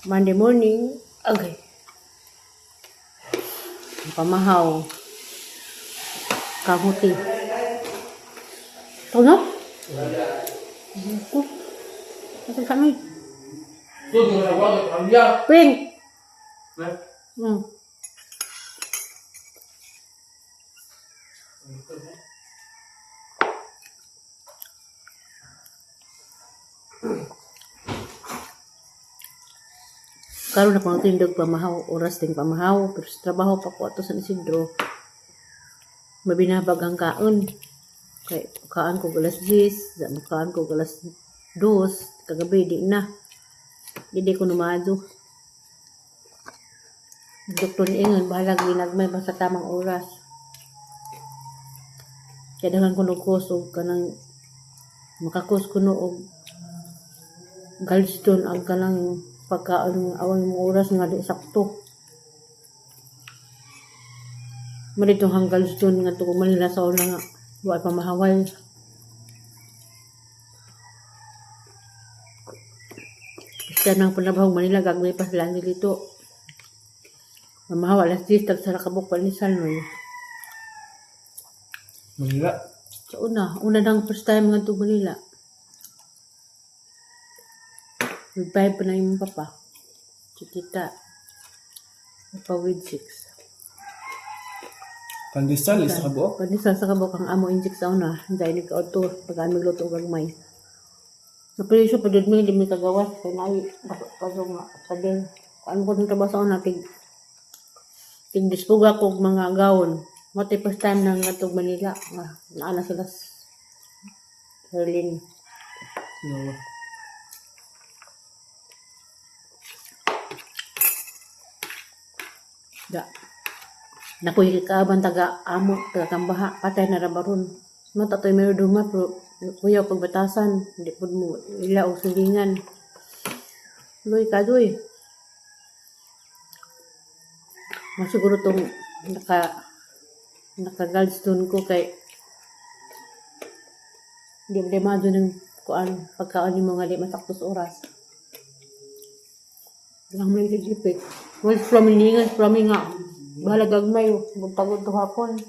Monday morning. Okay. Pamahaw. Kamuti. Ito no? Ito. Ito kami. Pink. Karon na pang tindog pamahaw, oras ding pamahaw, pero sa trabaho pa ko ato sa Isidro. Mabinabag ang kaon. Kay kaan ko galas 10, kaan ko galas 2, kagabi di na. Hindi ko numado. Doktor ni Ingon, bahalag ginagmay basta tamang oras. Kaya dahan ko nagkusog ka ng makakus ko og gallstone ang kanang pagkaan awang mong oras nga di sakto. Maritong hanggal stone nga to Manila sa una nga wa pa mahaway. Basta nang panabahong Manila gagmay pa sila dito. Mahawa alas 10 tag sa kabuk panisan no. Manila. Sa una nang first time nga to Manila. Goodbye pa na yung papa. Chikita. Pa with 6. Pandesal, isa ka buok. Pandesal sa kabok ang amo injik sa una. Dahil nagka-auto. Pagkaan magluto ng may. Napilisyo pa doon may hindi kagawas. Kaya nai. Kaso nga. Sabi. Ano ko nang trabaho sa una. Tigdispuga ko mga gawon. Mati first time nang natog Manila. Naana sila sa Berlin. No. Da. Nakuhil ka ban taga amo taga kambaha patay na rabaron. Mata toy meron duma pero kuya pagbatasan hindi pud mo ila og silingan. Loy kadoy. Masiguro tong naka gallstone ko kay di mado ng kuan pagkaon yung mga di masakto sa oras. Lang may gigipit. Well, from nga. Bahala gagmay. Magtagod to hapon.